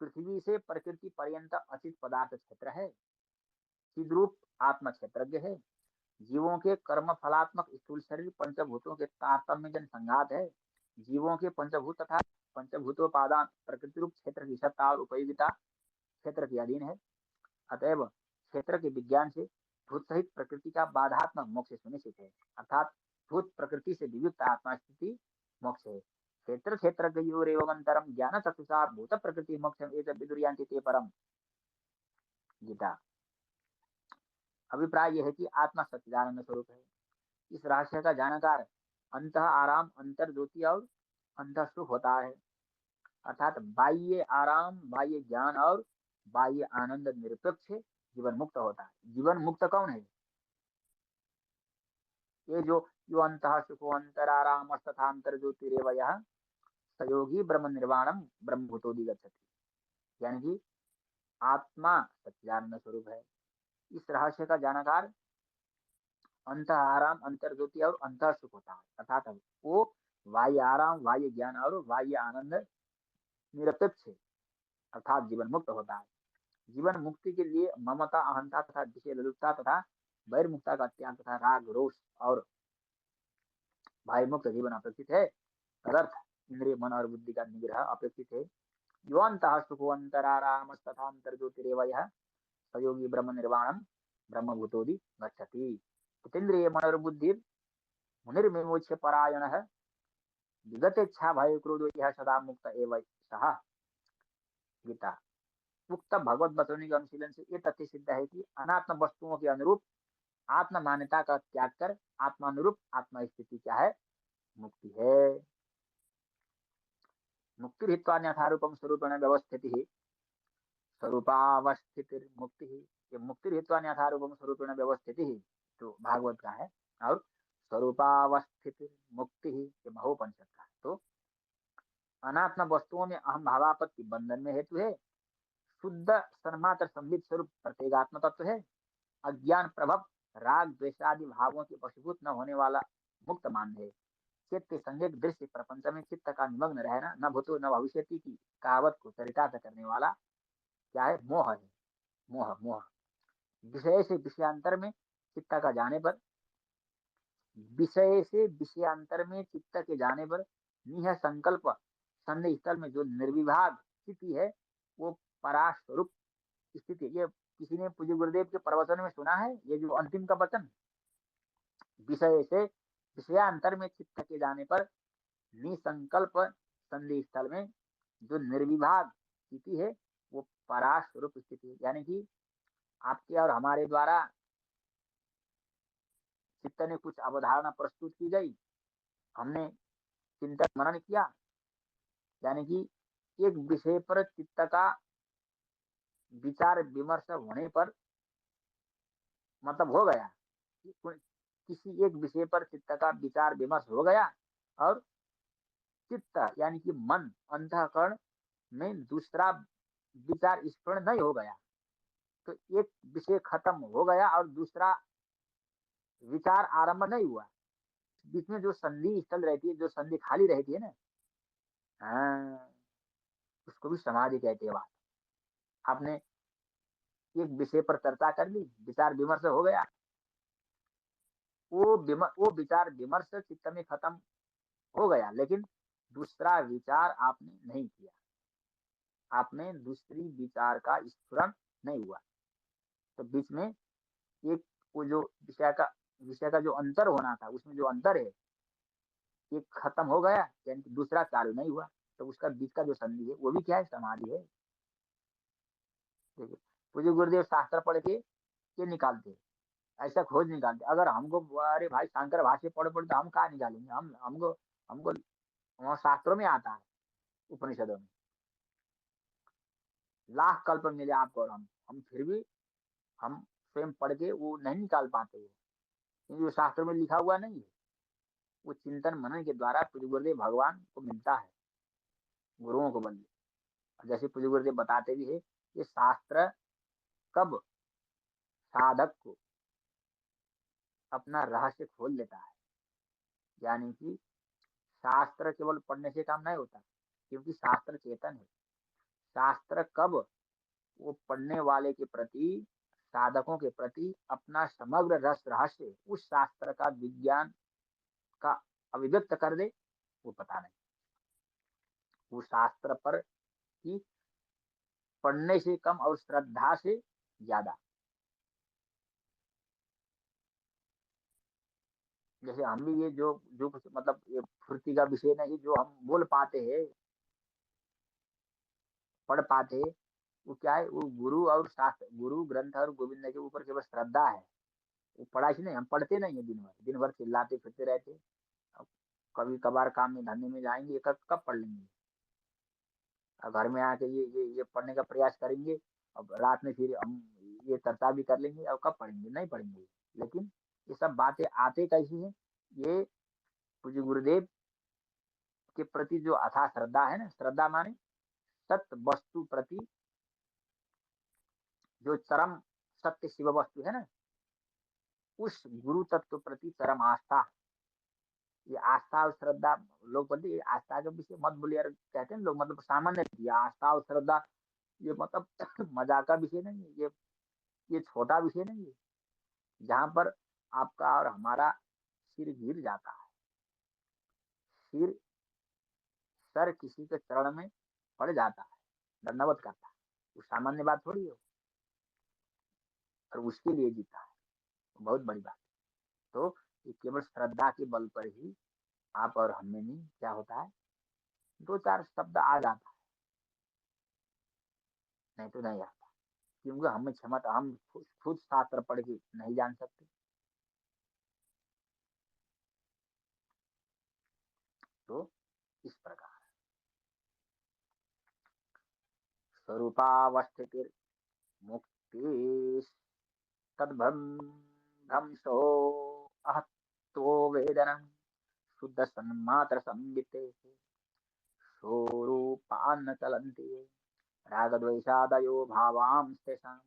पृथ्वी से प्रकृति पर्यंत अचित पदार्थ क्षेत्र है। चिद्रूप आत्मा क्षेत्रज्ञ है। जीवों के कर्म फलात्मक स्थूल शरीर पंचभूतों के तारतम्य जन संघात है। जीवों के पंचभूत तथा पंचभूतोपादान प्रकृति रूप क्षेत्र की सत्ता और उपयोगिता क्षेत्र के अधीन है। अतएव क्षेत्र के विज्ञान से भूत सहित प्रकृति का बाधात्मक मोक्ष सुनिश्चित है। अर्थात भूत प्रकृति से वियुक्त आत्मा स्थिति मोक्ष है। क्षेत्र क्षेत्र अंतरम ज्ञान चक्षुषा भूत प्रकृति मोक्ष विदुर्यांति ते परम। गीता। अभिप्राय यह है कि आत्मा सच्चिदानंद स्वरूप है। इस रहस्य का जानकार अंत आराम, अंतर ज्योति और अंत सुख होता है। अर्थात बाह्य आराम, बाह्य ज्ञान और बाह्य आनंद निरपेक्ष जीवन मुक्त होता है। जीवन मुक्त कौन है? ये जो यो अंत सुखो अंतराराम तथा अंतर ज्योतिरेव यह सयोगी ब्रह्म निर्वाणम ब्रह्मभूतोदि गच्छति। यानी कि आत्मा सच्चिदानंद स्वरूप है। इस रहस्य का जानकार अंत आराम, अंतर ज्योति और अंत सुख होता है। अर्थात वो बाह्य आराम, बाह्य ज्ञान और बाह्य आनंद निरपेक्ष है, अर्थात जीवन मुक्त होता है। जीवन मुक्ति के लिए ममता, अहंता तथा विषय लुप्तता तथा बहिर्मुक्ता का त्याग तथा राग, रोष और भय मुक्त जीवन अपेक्षित है। तदर्थ इंद्रिय, मन और बुद्धि का निग्रह अपेक्षित है। यो अंतः सुखो अंतराराम तथा अंतर ज्योतिरेव यह सयोगी ब्रह्म निर्वाणम ब्रह्मभूतोदि गच्छति। जितेन्द्रिय मन और बुद्धि मुनिर्विमोच्य परायणः विगत इच्छा भय क्रोधो यह सदा मुक्त एवं सह। गीता। उक्त भगवत वचनों के अनुशीलन से ये तथ्य सिद्ध है कि अनात्म वस्तुओं के अनुरूप आत्म मान्यता का त्याग कर आत्मानुरूप आत्मा स्थिति क्या है? मुक्ति है। मुक्ति हित्वान्यथारूपम स्वरूपेण व्यवस्थिति स्वरूपावस्थिति मुक्ति। ये मुक्ति हित्वान्यथारूपम स्वरूपेण व्यवस्थिति तो भागवत का है, और स्वरूपावस्थिति मुक्ति ये बहुपनिषद का है। तो अनात्म वस्तुओं में अहम भावापत्ति बंधन में हेतु है। शुद्ध सन्मात्र संबित स्वरूप प्रत्येगात्म तत्व है। अज्ञान प्रभव राग द्वेषादि भावों के वशीभूत न होने वाला मुक्त मान है। चित्त संज्ञक दृश्य प्रपंच में चित्त का निमग्न रहना, न भूतो न भविष्यति की कहावत को चरितार्थ करने वाला क्या है? मोह है। मोह मोह विषय से विषयांतर में चित्त का जाने पर, विषय से विषयांतर में चित्त के जाने पर निह संकल्प संदेह स्थल में जो निर्विभाग स्थिति है वो परास्वरूप स्थिति। ये किसी ने पूज्य गुरुदेव के प्रवचन में सुना है? ये जो अंतिम का वचन, विषय से विषयांतर में चित्त के जाने पर निसंकल्प संदेह स्थल में जो निर्विभाग स्थिति है वो परास्वरूप स्थिति है। यानी कि आपके और हमारे द्वारा चित्त ने कुछ अवधारणा प्रस्तुत की गई, हमने चिंतन मनन किया, यानी कि एक विषय पर चित्त का विचार विमर्श होने पर मतलब हो गया, किसी एक विषय पर चित्त का विचार विमर्श हो गया और चित्त यानी कि मन, अंतःकरण में दूसरा विचार स्फुरण नहीं हो गया, तो एक विषय खत्म हो गया और दूसरा विचार आरंभ नहीं हुआ। बीच में जो संधि स्थल रहती है, जो संधि खाली रहती है ना, हाँ, उसको भी समाधि कहते हैं। बात आपने एक विषय पर चर्चा कर ली, विचार विमर्श हो गया, वो विचार विमर्श चित्त में खत्म हो गया, लेकिन दूसरा विचार आपने नहीं किया, आपने दूसरी विचार का स्फुरण नहीं हुआ। तो बीच में एक वो जो विषय का जो अंतर होना था, उसमें जो अंतर है एक खत्म हो गया, यानी कि दूसरा चालू नहीं हुआ, तो उसका बीच का जो संधि है वो भी क्या है? समाधि है। देखिए, पूज्य गुरुदेव शास्त्र पढ़ के ये निकालते, ऐसा खोज निकालते। अगर हमको अरे भाई शंकर भाष्य पढ़ पढ़ तो हम कहाँ निकालेंगे? हमको हमको वहाँ शास्त्रों में आता है, उपनिषदों में लाख कल्प मिले आपको, और हम फिर भी हम स्वयं पढ़ के वो नहीं निकाल पाते हैं, क्योंकि वो शास्त्रों में लिखा हुआ नहीं है। वो चिंतन मनन के द्वारा पूज्य गुरुदेव भगवान को मिलता है, गुरुओं को बदले। जैसे पूज्य गुरुदेव बताते भी है, ये शास्त्र कब साधक को अपना रहस्य खोल देता है। यानी कि शास्त्र केवल पढ़ने से काम नहीं होता, क्योंकि शास्त्र चेतन है। शास्त्र कब वो पढ़ने वाले के प्रति, साधकों के प्रति अपना समग्र रस रहस्य उस शास्त्र का विज्ञान का अभिव्यक्त कर दे, वो पता नहीं। वो शास्त्र पर की पढ़ने से कम और श्रद्धा से ज्यादा। जैसे हम भी ये जो जो कुछ मतलब ये फुर्ती का विषय नहीं, जो हम बोल पाते हैं, पढ़ पाते हैं, वो क्या है, वो गुरु और शास्त्र, गुरु ग्रंथ और गोविंद के ऊपर केवल श्रद्धा है। वो पढ़ाई से नहीं, हम पढ़ते नहीं है, दिन भर चिल्लाते फिरते रहते। अब कभी कभार काम में धंधे में जाएंगे, कब कब पढ़ लेंगे। और घर में आके ये पढ़ने का प्रयास करेंगे। अब रात में फिर हम ये चर्चा भी कर लेंगे, और कब पढ़ेंगे, नहीं पढ़ेंगे। लेकिन ये सब बातें आते कैसी हैं, ये पूज्य गुरुदेव के प्रति जो अथाह श्रद्धा है ना, श्रद्धा माने सत्य वस्तु प्रति जो चरम सत्य शिव वस्तु है ना, उस गुरु तत्व प्रति चरम आस्था। ये आस्था और श्रद्धा, लोग बोलते हैं, ये आस्था के विषय मत बोलिए यार, कहते हैं लोग, मतलब सामान्य, ये आस्था और श्रद्धा ये मतलब मजाक का विषय नहीं है, ये छोटा विषय नहीं है। जहाँ पर आपका और हमारा सिर गिर जाता है, सिर सर किसी के चरण में पड़ जाता है, दंडवत करता है, वो सामान्य बात थोड़ी है। और उसके लिए जीता है, बहुत बड़ी बात। तो ये केवल श्रद्धा के बल पर ही आप और हमें नहीं, क्या होता है, दो चार शब्द आ जाता है, नहीं तो नहीं आता। क्योंकि हमें क्षमता, हम खुद शास्त्र पढ़ के नहीं जान सकते। तो इस प्रकार स्वरूपावस्थितिर मुक्ति तद्भ्रंशो अहत्वो वेदनम शुद्ध सन्मात्र संविते स्वरूपान्न चलन्ति ये रागद्वेषादयो भावांस्तेषां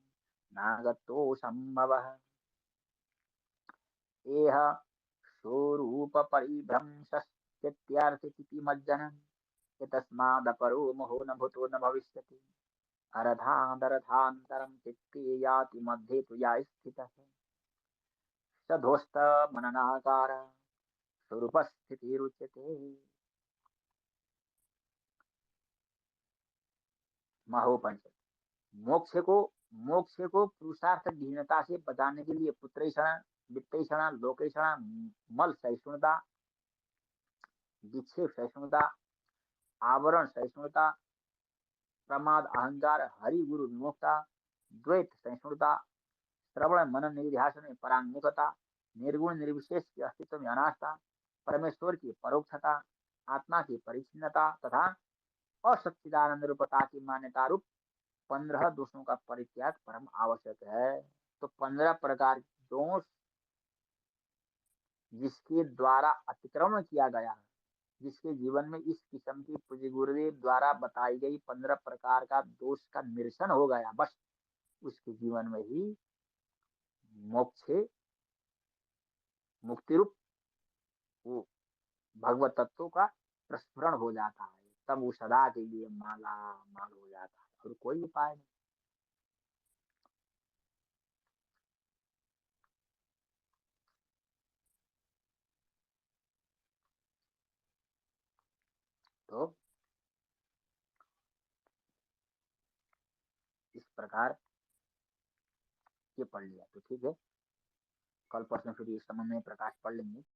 नागतो संभवः एह स्वरूप परिभ्रंशस्थित्यर्थिति मज्जनम् एतस्मादपरो मोहो न भूतो न भविष्यति अरथादरथान्तरं चित्ते याति मध्ये तु या स्थितः सधोस्त मननाकार स्वरूपस्थितिरुच्यते। महोपनिषद। मोक्ष को पुरुषार्थ गहनता से बचाने के लिए पुत्रेषणा, वित्तेषणा, लोकेषणा, मल सहिष्णुता, विक्षेप सहिष्णुता, आवरण सहिष्णुता, प्रमाद अहंकार, हरि गुरु विमुक्ता, द्वैत सहिष्णुता, श्रवण मनन निधिध्यासन में परांगमुखता, निर्गुण निर्विशेष के अस्तित्व में अनास्था, परमेश्वर की परोक्षता, आत्मा की परिचिन्नता तथा असच्चिदानंद रूपता की मान्यता रूप 15 दोषों का परित्याग परम आवश्यक है। तो 15 प्रकार के दोष जिसके द्वारा अतिक्रमण किया गया, जिसके जीवन में इस किस्म की पूज्य गुरुदेव द्वारा बताई गई 15 प्रकार का दोष का निरसन हो गया, बस उसके जीवन में ही मोक्ष, मुक्ति रूप वो भगवत तत्व का प्रस्फुरण हो जाता है। तब वो सदा के लिए माला माल हो जाता है, और कोई उपाय नहीं। तो इस प्रकार ये पढ़ लिया तो ठीक है। कल परसों फिर इस संबंध में प्रकाश पढ़ लेंगे।